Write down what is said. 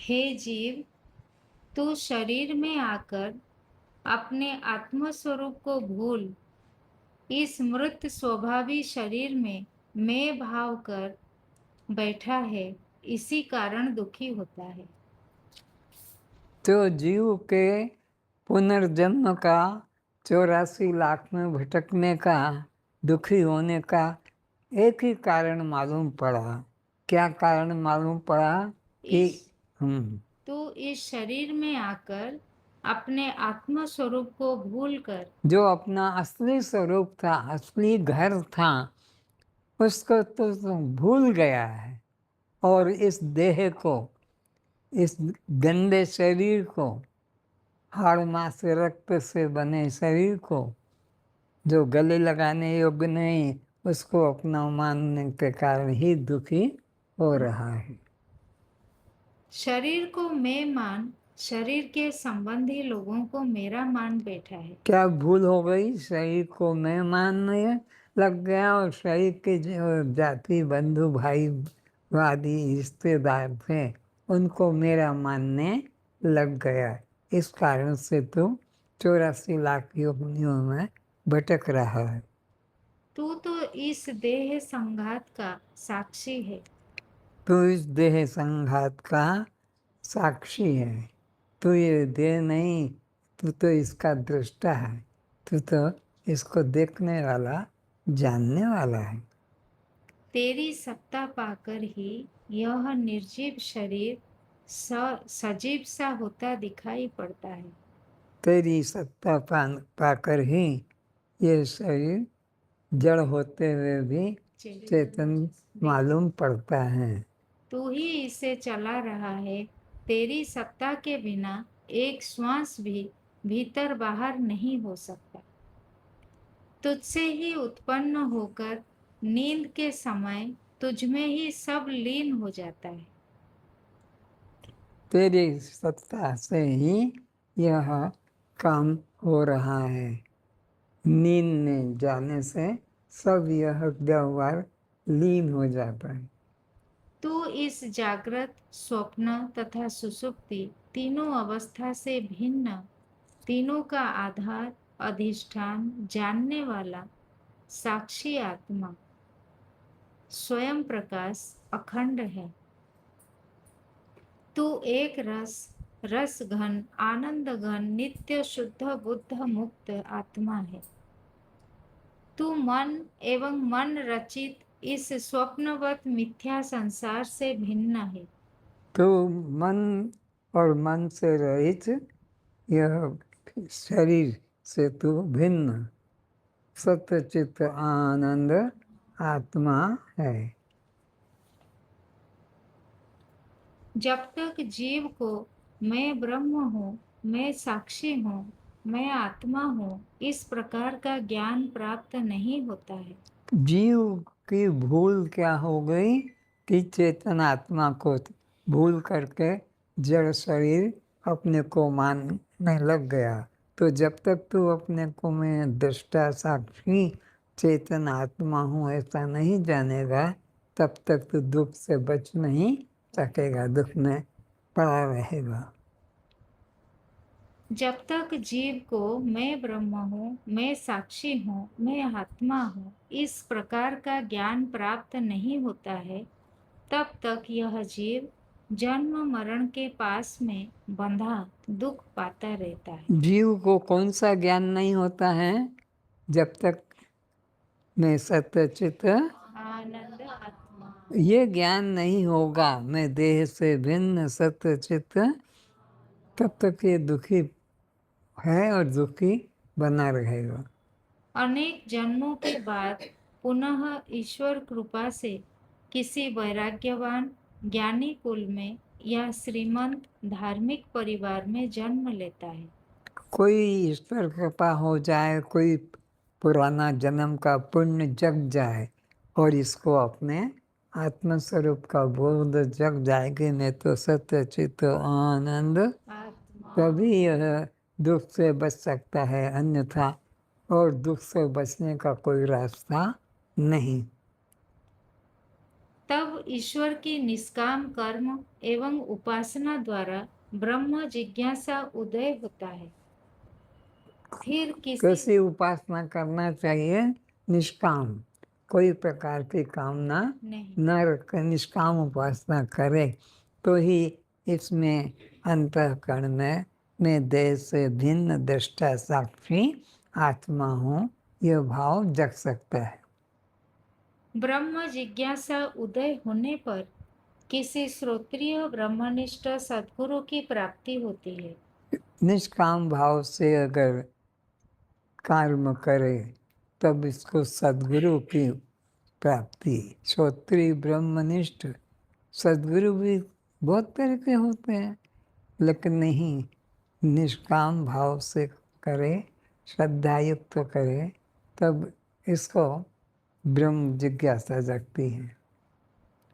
हे जीव, तू शरीर में आकर अपने आत्म स्वरूप को भूल इस मृत स्वभावी शरीर में मैं भाव कर बैठा है, इसी कारण दुखी होता है। तो जीव के पुनर्जन्म का 84 लाख में भटकने का, दुखी होने का एक ही कारण मालूम पड़ा। क्या कारण मालूम पड़ा कि तू इस शरीर में आकर अपने आत्म स्वरूप को भूलकर जो अपना असली स्वरूप था, असली घर था, उसको तो भूल गया है और इस देह को, इस गंदे शरीर को, हाड़ मांस रक्त से बने शरीर को जो गले लगाने योग्य नहीं, उसको अपना मानने के कारण ही दुखी हो रहा है। शरीर को मैं मान, शरीर के संबंधी लोगों को मेरा मान बैठा है। क्या भूल हो गई? शरीर को मैं मानने लग गया और शरीर के जो जाति बंधु भाई वादी रिश्तेदार थे उनको मेरा मानने लग गया। इस कारण से तुम 84 लाख योनियों में भटक रहा है। तू तो इस देह संघात का साक्षी है। तू इस देह संघात का साक्षी है। तू ये देह नहीं, तू तो इसका दृष्टा है। तू तो इसको देखने वाला, जानने वाला है। तेरी सत्ता पाकर ही यह निर्जीव शरीर सजीव सा होता दिखाई पड़ता है। तेरी सत्ता पाकर ही ये शरीर जड़ होते हुए भी चेतन मालूम पड़ता है। तू ही इसे चला रहा है। तेरी सत्ता के बिना एक श्वास भी भीतर बाहर नहीं हो सकता। तुझसे ही उत्पन्न होकर नींद के समय तुझमें ही सब लीन हो जाता है। तेरी सत्ता से ही यह काम हो रहा है। नींद में जाने से सब यह व्यवहार लीन हो जाता है। तू इस जागृत, स्वप्न तथा सुषुप्ति तीनों अवस्था से भिन्न, तीनों का आधार, अधिष्ठान, जानने वाला साक्षी आत्मा, स्वयं प्रकाश अखंड है। तू एक रस, रस घन, आनंद घन, नित्य शुद्ध बुद्ध मुक्त आत्मा है। तू मन एवं मन रचित इस स्वप्नवत मिथ्या संसार से भिन्न है। तो मन और मन से रहित यह शरीर से तो भिन्न सत्य चित्त आनंद आत्मा है। जब तक जीव को मैं ब्रह्म हूँ, मैं साक्षी हूँ, मैं आत्मा हूँ, इस प्रकार का ज्ञान प्राप्त नहीं होता है। जीव की भूल क्या हो गई कि चेतन आत्मा को भूल करके जड़ शरीर अपने को मानने लग गया। तो जब तक तू अपने को मैं दृष्टा साक्षी चेतन आत्मा हूँ ऐसा नहीं जानेगा, तब तक तू दुख से बच नहीं सकेगा, दुख में पड़ा रहेगा। जब तक जीव को मैं ब्रह्म हूँ, मैं साक्षी हूँ, मैं आत्मा हूँ, इस प्रकार का ज्ञान प्राप्त नहीं होता है, तब तक यह जीव जन्म मरण के पास में बंधा दुख पाता रहता है। जीव को कौन सा ज्ञान नहीं होता है? जब तक मैं सत्य चित्त आनंद आत्मा, ये ज्ञान नहीं होगा, मैं देह से भिन्न सत्य चित्त, तब तक ये दुखी है और दुखी बना रहेगा। अनेक जन्मों के बाद पुनः ईश्वर कृपा से किसी वैराग्यवान ज्ञानी कुल में या श्रीमंत धार्मिक परिवार में जन्म लेता है। कोई ईश्वर कृपा हो जाए, कोई पुराना जन्म का पुण्य जग जाए और इसको अपने आत्मस्वरूप का बोध जग जाएगी, मैं तो सत्य चित्त आनंद, तभी यह दुख से बच सकता है, अन्यथा और दुख से बचने का कोई रास्ता नहीं। तब ईश्वर की निष्काम कर्म एवं उपासना द्वारा ब्रह्म जिज्ञासा उदय होता है। फिर किसी कैसी उपासना करना चाहिए? निष्काम, कोई प्रकार की कामना नहीं। न रख निष्काम उपासना करे तो ही इसमें अंतःकरण में मैं देह से भिन्न दृष्टा साक्षी आत्मा हूँ, यह भाव जग सकता है। ब्रह्म जिज्ञासा उदय होने पर किसी श्रोत्रिय ब्रह्मनिष्ठ सद्गुरु की प्राप्ति होती है। निष्काम भाव से अगर कर्म करे तब इसको सद्गुरु की प्राप्ति। श्रोत्रिय ब्रह्मनिष्ठ सद्गुरु भी बहुत तरह के होते हैं, लेकिन नहीं, निष्काम भाव से करे, श्रद्धायुक्त करे, तब इसको ब्रह्म जिज्ञासा जगती है।